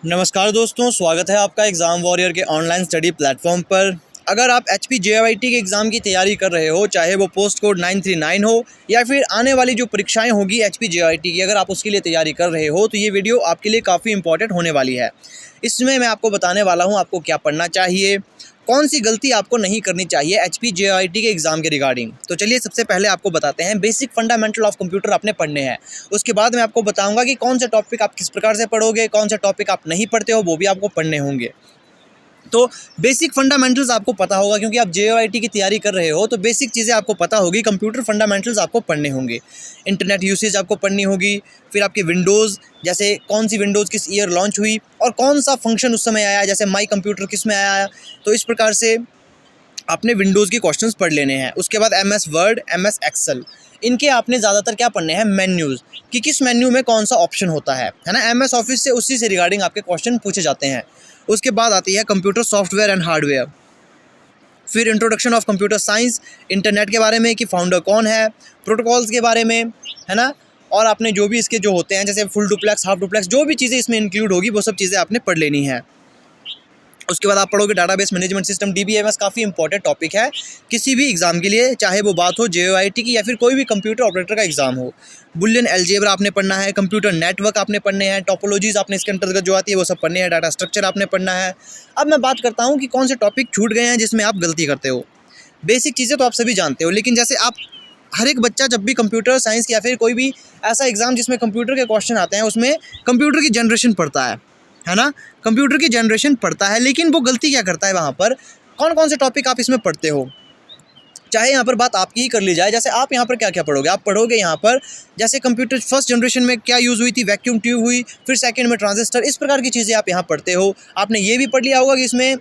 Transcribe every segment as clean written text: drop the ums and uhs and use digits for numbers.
नमस्कार दोस्तों, स्वागत है आपका एग्ज़ाम वॉरियर के ऑनलाइन स्टडी प्लेटफॉर्म पर। अगर आप HP JIT के एग्ज़ाम की तैयारी कर रहे हो, चाहे वो पोस्ट कोड 939 हो या फिर आने वाली जो परीक्षाएं होगी HP JIT की, अगर आप उसके लिए तैयारी कर रहे हो तो ये वीडियो आपके लिए काफ़ी इंपॉर्टेंट होने वाली है। इसमें मैं आपको बताने वाला हूँ आपको क्या पढ़ना चाहिए, कौन सी गलती आपको नहीं करनी चाहिए HP JIT के एग्ज़ाम के रिगार्डिंग। तो चलिए सबसे पहले आपको बताते हैं बेसिक फंडामेंटल ऑफ कंप्यूटर आपने पढ़ने हैं। उसके बाद मैं आपको बताऊंगा कि कौन से टॉपिक आप किस प्रकार से पढ़ोगे, कौन से टॉपिक आप नहीं पढ़ते हो वो भी आपको पढ़ने होंगे। तो बेसिक फंडामेंटल्स आपको पता होगा क्योंकि आप JIT की तैयारी कर रहे हो, तो बेसिक चीज़ें आपको पता होगी। कंप्यूटर फंडामेंटल्स आपको पढ़ने होंगे, इंटरनेट यूसेज आपको पढ़नी होगी, फिर आपके विंडोज़, जैसे कौन सी विंडोज़ किस ईयर लॉन्च हुई और कौन सा फंक्शन उस समय आया, जैसे माई कंप्यूटर किस में आया। तो इस प्रकार से आपने विंडोज़ के क्वेश्चंस पढ़ लेने हैं। उसके बाद MS वर्ड, MS एक्सेल, इनके आपने ज़्यादातर क्या पढ़ने हैं, मेन्यूज़, कि किस मेन्यू में कौन सा ऑप्शन होता है ना। MS ऑफिस से उसी से रिगार्डिंग आपके क्वेश्चन पूछे जाते हैं। उसके बाद आती है कंप्यूटर सॉफ्टवेयर एंड हार्डवेयर, फिर introduction of computer science, internet के बारे में कि फाउंडर कौन है, प्रोटोकॉल्स के बारे में, है ना। और आपने जो भी इसके जो होते हैं जैसे फुल डुप्लेक्स, हाफ डुप्लेक्स, जो भी चीज़ें इसमें इंक्लूड होगी वो सब चीज़ें आपने पढ़ लेनी है। उसके बाद आप पढ़ोगे डाटाबेस मैनेजमेंट सिस्टम, DBMS, काफ़ी इंपॉर्टेंट टॉपिक है किसी भी एग्जाम के लिए, चाहे वो बात हो JIT की या फिर कोई भी कंप्यूटर ऑपरेटर का एग्जाम हो। बुलियन अलजेब्रा आपने पढ़ना है, कंप्यूटर नेटवर्क आपने पढ़ने हैं, टोपोलॉजीज आपने इसके अंतर्गत जो आती है वो सब पढ़ने हैं, डाटा स्ट्रक्चर आपने पढ़ना है। अब मैं बात करता हूँ कि कौन से टॉपिक छूट गए हैं जिसमें आप गलती करते हो। बेसिक चीज़ें तो आप सभी जानते हो, लेकिन जैसे आप हर एक बच्चा जब भी कंप्यूटर साइंस या फिर कोई भी ऐसा एग्ज़ाम जिसमें कंप्यूटर के क्वेश्चन आते हैं उसमें कंप्यूटर की जनरेशन पढ़ता है ना, कंप्यूटर की जनरेशन पढ़ता है, लेकिन वो गलती क्या करता है वहाँ पर, कौन कौन से टॉपिक आप इसमें पढ़ते हो। चाहे यहाँ पर बात आपकी ही कर ली जाए, जैसे आप यहाँ पर क्या क्या पढ़ोगे, आप पढ़ोगे यहाँ पर जैसे कंप्यूटर फर्स्ट जनरेशन में क्या यूज़ हुई थी, वैक्यूम ट्यूब हुई, फिर सेकंड में ट्रांजिस्टर, इस प्रकार की चीज़ें आप यहाँ पढ़ते हो। आपने ये भी पढ़ लिया होगा कि इसमें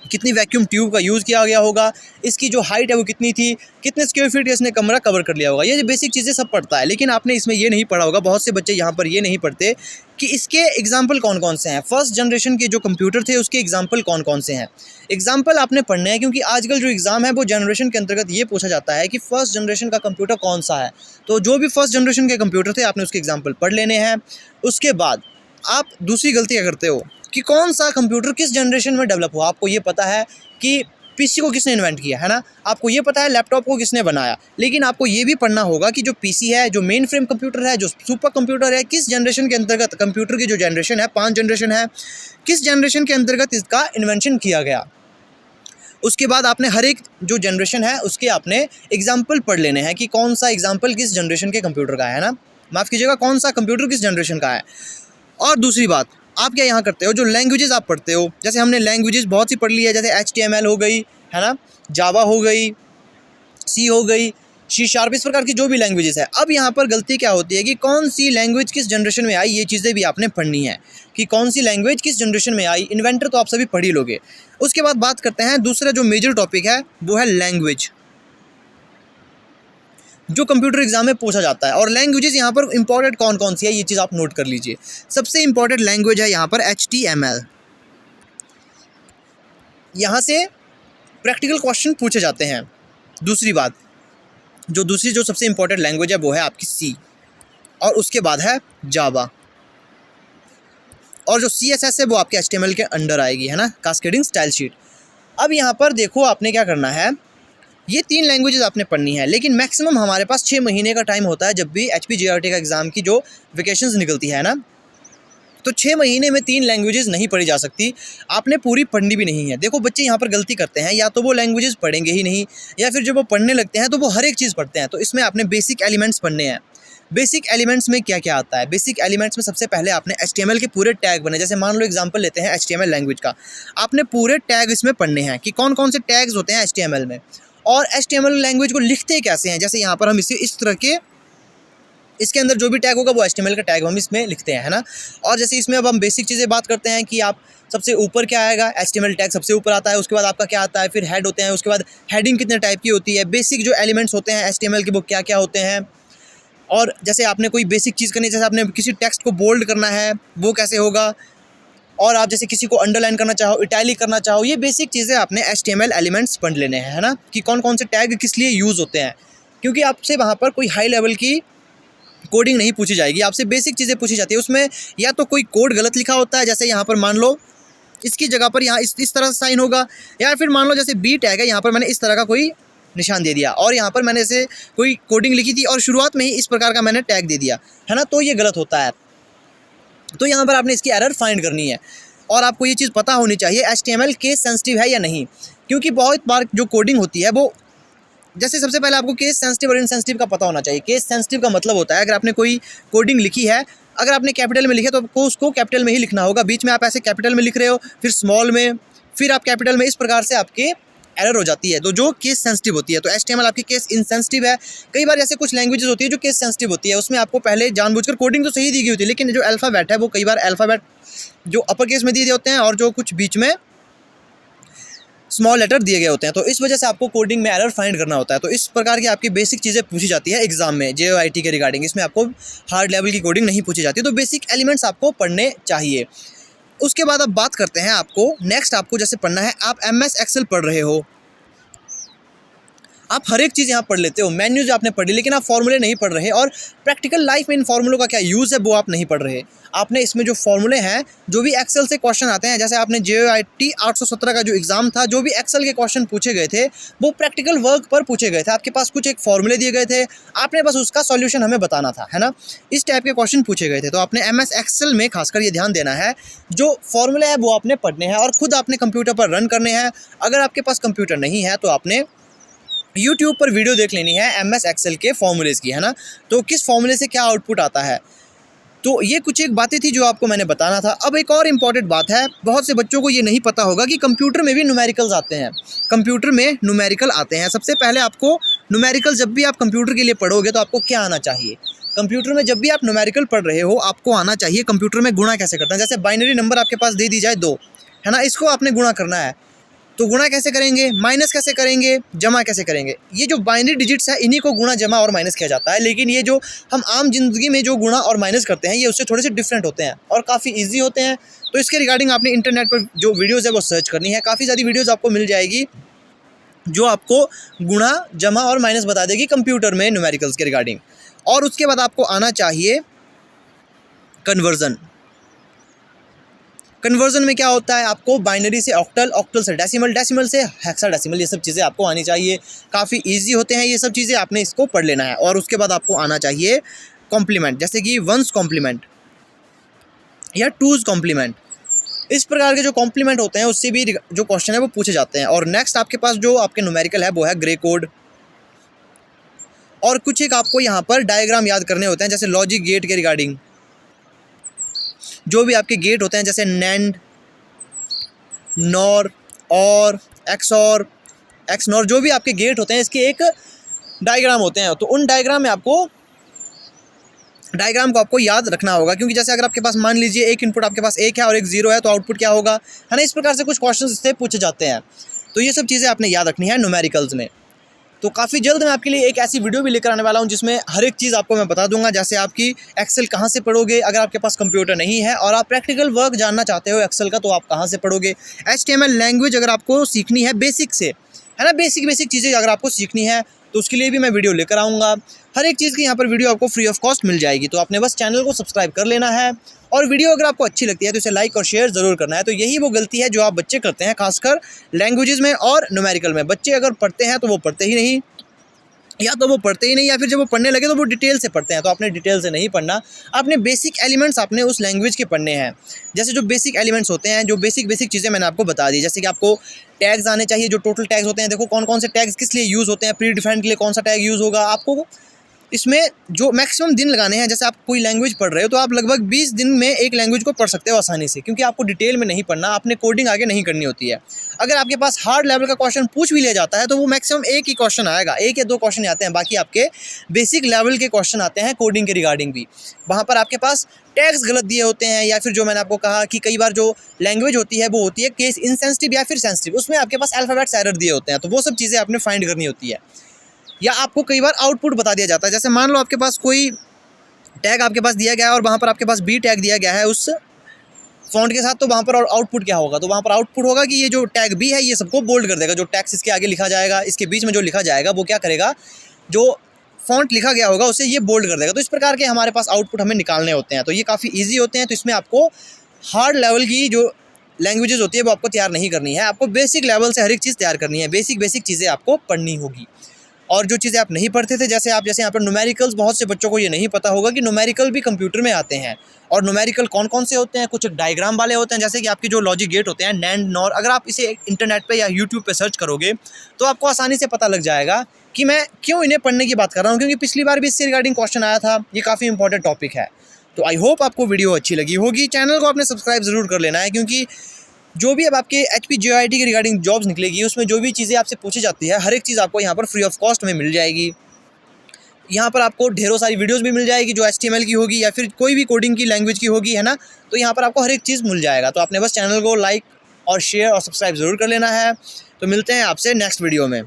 कितनी वैक्यूम ट्यूब का यूज़ किया गया होगा, इसकी जो हाइट है वो कितनी थी, कितने स्क्वायर फीट इसने कमरा कवर कर लिया होगा, ये बेसिक चीज़ें सब पढ़ता है। लेकिन आपने इसमें ये नहीं पढ़ा होगा, बहुत से बच्चे यहाँ पर ये नहीं पढ़ते कि इसके एग्जाम्पल कौन कौन से हैं, फर्स्ट जनरेशन के जो कंप्यूटर थे उसके एग्जाम्पल कौन कौन से हैं। एग्जाम्पल आपने पढ़ने हैं क्योंकि आजकल जो एग्ज़ाम है वो जनरेशन के अंतर्गत ये पूछा जाता है कि फर्स्ट जनरेशन का कंप्यूटर कौन सा है। तो जो भी फर्स्ट जनरेशन के कंप्यूटर थे आपने उसके एग्जाम्पल पढ़ लेने हैं। उसके बाद आप दूसरी गलती क्या करते हो कि कौन सा कंप्यूटर किस जनरेशन में डेवलप हुआ। आपको ये पता है कि PC को किसने इन्वेंट किया है ना, आपको ये पता है लैपटॉप को किसने बनाया, लेकिन आपको ये भी पढ़ना होगा कि जो PC है, जो मेन फ्रेम कंप्यूटर है, जो सुपर कंप्यूटर है, किस जनरेशन के अंतर्गत, कंप्यूटर की जो जनरेशन है 5 जनरेशन है, किस जनरेशन के अंतर्गत इसका इन्वेंशन किया गया। उसके बाद आपने हर एक जो जनरेशन है उसके आपने एग्जाम्पल पढ़ लेने हैं कि कौन सा एग्जाम्पल किस जनरेशन के कंप्यूटर का है ना, माफ़ कीजिएगा, कौन सा कंप्यूटर किस जनरेशन का है। और दूसरी बात, आप क्या यहाँ करते हो, जो लैंग्वेजेस आप पढ़ते हो, जैसे हमने लैंग्वेजेस बहुत सी पढ़ ली है, जैसे HTML हो गई, है ना, जावा हो गई, C हो गई, C#, इस प्रकार की जो भी लैंग्वेजेस है। अब यहाँ पर गलती क्या होती है कि कौन सी लैंग्वेज किस जनरेशन में आई, ये चीज़ें भी आपने पढ़नी है कि कौन सी लैंग्वेज किस जनरेशन में आई। इन्वेंटर तो आप सभी पढ़ ही लोगे। उसके बाद बात करते हैं दूसरा जो मेजर टॉपिक है वो है लैंग्वेज, जो कंप्यूटर एग्जाम में पूछा जाता है। और लैंग्वेजेस यहाँ पर इंपॉर्टेंट कौन कौन सी है ये चीज़ आप नोट कर लीजिए। सबसे इंपॉर्टेंट लैंग्वेज है यहाँ पर HTML, यहाँ से प्रैक्टिकल क्वेश्चन पूछे जाते हैं। दूसरी बात, दूसरी जो सबसे इंपॉर्टेंट लैंग्वेज है वो है आपकी C, और उसके बाद है जावा, और जो CSS है वो आपके HTML के अंडर आएगी, है ना, कास्केडिंग स्टाइल शीट। अब यहाँ पर देखो आपने क्या करना है, ये 3 लैंग्वेजेस आपने पढ़नी है, लेकिन मैक्सिमम हमारे पास 6 महीने का टाइम होता है जब भी HP JIT का एग्ज़ाम की जो वेकेशंस निकलती है ना, तो 6 महीने में 3 लैंग्वेजेस नहीं पढ़ी जा सकती, आपने पूरी पढ़नी भी नहीं है। देखो बच्चे यहाँ पर गलती करते हैं, या तो वो लैंग्वेजेस पढ़ेंगे ही नहीं, या फिर जब वो पढ़ने लगते हैं तो वो हर एक चीज़ पढ़ते हैं। तो इसमें आपने बेसिक एलिमेंट्स पढ़ने हैं। बेसिक एलिमेंट्स में क्या क्या आता है, बेसिक एलिमेंट्स में सबसे पहले आपने HTML के पूरे टैग बने, जैसे मान लो एग्जांपल लेते हैं HTML लैंग्वेज का, आपने पूरे टैग इसमें पढ़ने हैं कि कौन कौन से टैग्स होते हैं HTML में, और HTML लैंग्वेज को लिखते कैसे हैं। जैसे यहाँ पर हम इसे इस तरह के, इसके अंदर जो भी टैग होगा वो HTML का टैग हम इसमें लिखते हैं, है ना। और जैसे इसमें अब हम बेसिक चीज़ें बात करते हैं कि आप सबसे ऊपर क्या आएगा, HTML टैग सबसे ऊपर आता है, उसके बाद आपका क्या आता है, फिर हेड होते हैं, उसके बाद हेडिंग कितने टाइप की होती है, बेसिक जो एलिमेंट्स होते हैं HTML के वो क्या क्या होते हैं। और जैसे आपने कोई बेसिक चीज़ करनी है, जैसे आपने किसी टेक्स्ट को बोल्ड करना है वो कैसे होगा, और आप जैसे किसी को अंडरलाइन करना चाहो, इटैलिक करना चाहो, ये बेसिक चीज़ें आपने HTML एलिमेंट्स पढ़ लेने हैं, है ना, कि कौन कौन से टैग किस लिए यूज़ होते हैं। क्योंकि आपसे वहाँ पर कोई हाई लेवल की कोडिंग नहीं पूछी जाएगी, आपसे बेसिक चीज़ें पूछी जाती है। उसमें या तो कोई कोड गलत लिखा होता है, जैसे यहाँ पर मान लो इसकी जगह पर यहाँ इस तरह से साइन होगा, या फिर मान लो जैसे बी टैग है, यहाँ पर मैंने इस तरह का कोई निशान दे दिया और यहाँ पर मैंने ऐसे कोई कोडिंग लिखी थी और शुरुआत में ही इस प्रकार का मैंने टैग दे दिया, है ना, तो ये गलत होता है। तो यहाँ पर आपने इसकी एरर फाइंड करनी है और आपको ये चीज़ पता होनी चाहिए HTML केस सेंसिटिव है या नहीं, क्योंकि बहुत बार जो कोडिंग होती है वो, जैसे सबसे पहले आपको केस सेंसिटिव और इनसेंसिटिव का पता होना चाहिए। केस सेंसिटिव का मतलब होता है अगर आपने कोई कोडिंग लिखी है, अगर आपने कैपिटल में लिखी है तो आपको उसको कैपिटल में ही लिखना होगा, बीच में आप ऐसे कैपिटल में लिख रहे हो फिर स्मॉल में फिर आप कैपिटल में, इस प्रकार से आपके एरर हो जाती है, तो जो केस सेंसिटिव होती है। तो HTML आपकी केस इनसेंसिटिव है। कई बार ऐसे कुछ लैंग्वेजेस होती है जो केस सेंसिटिव होती है, उसमें आपको पहले जानबूझकर कोडिंग तो सही दी गई होती है, लेकिन जो अल्फ़ाबेट है वो कई बार अल्फ़ाबेट जो अपर केस में दिए होते हैं और जो कुछ बीच में स्मॉल लेटर दिए गए होते हैं, तो इस वजह से आपको कोडिंग में एरर फाइंड करना होता है। तो इस प्रकार की आपकी बेसिक चीज़ें पूछी जाती है एग्जाम में JOIT के रिगार्डिंग। इसमें आपको हार्ड लेवल की कोडिंग नहीं पूछी जाती, तो बेसिक एलिमेंट्स आपको पढ़ने चाहिए। उसके बाद अब बात करते हैं आपको नेक्स्ट, आपको जैसे पढ़ना है, आप MS Excel पढ़ रहे हो, आप हर एक चीज़ यहाँ पढ़ लेते हो, मेन्यूज आपने पढ़ी, लेकिन आप फॉर्मूले नहीं पढ़ रहे और प्रैक्टिकल लाइफ में इन फॉर्मूलों का क्या यूज़ है वो आप नहीं पढ़ रहे। आपने इसमें जो फॉर्मूले हैं, जो भी एक्सेल से क्वेश्चन आते हैं, जैसे आपने JOIT 817 का जो एग्ज़ाम था, जो भी एक्सेल के क्वेश्चन पूछे गए थे वो प्रैक्टिकल वर्क पर पूछे गए थे। आपके पास कुछ एक फॉर्मूले दिए गए थे, आपने बस उसका सॉल्यूशन हमें बताना था, है ना, इस टाइप के क्वेश्चन पूछे गए थे। तो आपने MS Excel में खासकर ये ध्यान देना है, जो फॉर्मूले है वो आपने पढ़ने हैं और ख़ुद आपने कंप्यूटर पर रन करने हैं। अगर आपके पास कंप्यूटर नहीं है तो आपने YouTube पर वीडियो देख लेनी है MS Excel के फॉर्मूलेज़ की, है ना, तो किस फॉर्मूले से क्या आउटपुट आता है। तो ये कुछ एक बातें थी जो आपको मैंने बताना था। अब एक और इम्पॉर्टेंट बात है, बहुत से बच्चों को ये नहीं पता होगा कि कंप्यूटर में भी न्यूमेरिकल्स आते हैं। कंप्यूटर में न्यूमेरिकल आते हैं। सबसे पहले आपको न्यूमेरिकल, जब भी आप कंप्यूटर के लिए पढ़ोगे तो आपको क्या आना चाहिए, कंप्यूटर में जब भी आप न्यूमेरिकल पढ़ रहे हो आपको आना चाहिए कंप्यूटर में गुणा कैसे करते हैं। जैसे बाइनरी नंबर आपके पास दे दी जाए 2, है ना, इसको आपने गुणा करना है, तो गुणा कैसे करेंगे, माइनस कैसे करेंगे, जमा कैसे करेंगे। ये जो बाइनरी डिजिट्स है इन्हीं को गुणा, जमा और माइनस किया जाता है, लेकिन ये जो हम आम जिंदगी में जो गुणा और माइनस करते हैं ये उससे थोड़े से डिफरेंट होते हैं और काफ़ी इजी होते हैं। तो इसके रिगार्डिंग आपने इंटरनेट पर जो वीडियोज़ है वो सर्च करनी है, काफ़ी सारी वीडियोज़ आपको मिल जाएगी जो आपको गुणा, जमा और माइनस बता देगी कंप्यूटर में न्यूमेरिकल्स के रिगार्डिंग। और उसके बाद आपको आना चाहिए कन्वर्जन। कन्वर्जन में क्या होता है, आपको बाइनरी से ऑक्टल, ऑक्टल से डेसिमल, डेसिमल से हेक्साडेसिमल, ये सब चीज़ें आपको आनी चाहिए। काफ़ी इजी होते हैं ये सब चीज़ें, आपने इसको पढ़ लेना है। और उसके बाद आपको आना चाहिए कॉम्प्लीमेंट, जैसे कि वंस कॉम्प्लीमेंट या टूज कॉम्प्लीमेंट। इस प्रकार के जो कॉम्प्लीमेंट होते हैं उससे भी जो क्वेश्चन है वो पूछे जाते हैं। और नेक्स्ट आपके पास जो आपके न्यूमेरिकल है वो है ग्रे कोड। और कुछ एक आपको यहाँ पर डायग्राम याद करने होते हैं, जैसे लॉजिक गेट के रिगार्डिंग, जो भी आपके गेट होते हैं, जैसे नैंड, नॉर, और एक्सऑर, एक्सनॉर, जो भी आपके गेट होते हैं इसके एक डायग्राम होते हैं। तो उन डायग्राम में आपको, डायग्राम को आपको याद रखना होगा, क्योंकि जैसे अगर आपके पास मान लीजिए एक इनपुट आपके पास 1 है और एक 0 है तो आउटपुट क्या होगा, है ना, इस प्रकार से कुछ क्वेश्चन इससे पूछे जाते हैं। तो ये सब चीज़ें आपने याद रखनी है न्यूमेरिकल्स में। तो काफ़ी जल्द मैं आपके लिए एक ऐसी वीडियो भी लेकर आने वाला हूं जिसमें हर एक चीज़ आपको मैं बता दूंगा, जैसे आपकी एक्सेल कहां से पढ़ोगे, अगर आपके पास कंप्यूटर नहीं है और आप प्रैक्टिकल वर्क जानना चाहते हो एक्सेल का, तो आप कहां से पढ़ोगे। HTML लैंग्वेज अगर आपको सीखनी है बेसिक से, है ना, बेसिक चीज़ें अगर आपको सीखनी है तो उसके लिए भी मैं वीडियो लेकर आऊँगा। हर एक चीज़ की यहाँ पर वीडियो आपको फ्री ऑफ कॉस्ट मिल जाएगी। तो आपने बस चैनल को सब्सक्राइब कर लेना है और वीडियो अगर आपको अच्छी लगती है तो इसे लाइक और शेयर ज़रूर करना है। तो यही वो गलती है जो आप बच्चे करते हैं, खासकर लैंग्वेजेस में और न्यूमेरिकल में। बच्चे अगर पढ़ते हैं तो वो पढ़ते ही नहीं, या तो वो पढ़ते ही नहीं, या फिर जब वो पढ़ने लगे तो वो डिटेल से पढ़ते हैं। तो आपने डिटेल से नहीं पढ़ना, आपने बेसिक एलिमेंट्स आपने उस लैंग्वेज के पढ़ने हैं। जैसे जो बेसिक एलिमेंट्स होते हैं, जो बेसिक चीज़ें मैंने आपको बता दी, जैसे कि आपको टैग्स आने चाहिए, जो टोटल टैग्स होते हैं। देखो कौन कौन से टैग्स किस लिए यूज़ होते हैं, प्री डिफाइंड के लिए कौन सा टैग यूज़ होगा, आपको इसमें जो मैक्सिमम दिन लगाने हैं। जैसे आप कोई लैंग्वेज पढ़ रहे हो तो आप लगभग 20 दिन में एक लैंग्वेज को पढ़ सकते हो आसानी से, क्योंकि आपको डिटेल में नहीं पढ़ना, आपने कोडिंग आगे नहीं करनी होती है। अगर आपके पास हार्ड लेवल का क्वेश्चन पूछ भी लिया जाता है तो वो मैक्सिमम एक ही क्वेश्चन आएगा, 1 या 2 क्वेश्चन आते हैं, बाकी आपके बेसिक लेवल के क्वेश्चन आते हैं कोडिंग के रिगार्डिंग भी। वहाँ पर आपके पास टैग्स गलत दिए होते हैं, या फिर जो मैंने आपको कहा कि कई बार जो लैंग्वेज होती है वो होती है केस इनसेंसिटिव या फिर सेंसिटिव, उसमें आपके पास अल्फ़ाबेट्स एरर दिए होते हैं। तो वो सब चीज़ें आपने फाइंड करनी होती है। या आपको कई बार आउटपुट बता दिया जाता है, जैसे मान लो आपके पास कोई टैग आपके पास दिया गया है और वहाँ पर आपके पास बी टैग दिया गया है उस फॉन्ट के साथ, तो वहाँ पर आउटपुट क्या होगा, तो वहाँ पर आउटपुट होगा कि ये जो टैग बी है ये सबको बोल्ड कर देगा। जो टैक्स इसके आगे लिखा जाएगा, इसके बीच में जो लिखा जाएगा वो क्या करेगा, जो फ़ॉन्ट लिखा गया होगा उसे ये बोल्ड कर देगा। तो इस प्रकार के हमारे पास आउटपुट हमें निकालने होते हैं, तो ये काफ़ी ईजी होते हैं। तो इसमें आपको हार्ड लेवल की जो लैंग्वेजेस होती है वो आपको तैयार नहीं करनी है, आपको बेसिक लेवल से हर एक चीज़ तैयार करनी है, बेसिक चीज़ें आपको पढ़नी होगी। और जो चीज़ें आप नहीं पढ़ते थे, जैसे यहाँ पर न्यूमेरिकल्स, बहुत से बच्चों को ये नहीं पता होगा कि न्यूमेरिकल भी कंप्यूटर में आते हैं। और न्यूमेरिकल कौन कौन से होते हैं, कुछ डायग्राम वाले होते हैं, जैसे कि आपके जो लॉजिक गेट होते हैं, नैंड, नॉर। अगर आप इसे इंटरनेट पे या यूट्यूब पे सर्च करोगे तो आपको आसानी से पता लग जाएगा कि मैं क्यों इन्हें पढ़ने की बात कर रहा हूँ, क्योंकि पिछली बार भी इससे रिगार्डिंग क्वेश्चन आया था। ये काफ़ी इंपॉर्टेंट टॉपिक है। तो आई होप आपको वीडियो अच्छी लगी होगी। चैनल को आपने सब्सक्राइब ज़रूर कर लेना है, क्योंकि जो भी अब आपके HPJIT के रिगार्डिंग जॉब्स निकलेगी, उसमें जो भी चीज़ें आपसे पूछी जाती है, हर एक चीज़ आपको यहाँ पर फ्री ऑफ कॉस्ट में मिल जाएगी। यहाँ पर आपको ढेरों सारी वीडियोस भी मिल जाएगी जो HTML की होगी या फिर कोई भी कोडिंग की लैंग्वेज की होगी, है ना। तो यहाँ पर आपको हर एक चीज़ मिल जाएगा। तो आपने बस चैनल को लाइक और शेयर और सब्सक्राइब ज़रूर कर लेना है। तो मिलते हैं आपसे नेक्स्ट वीडियो में।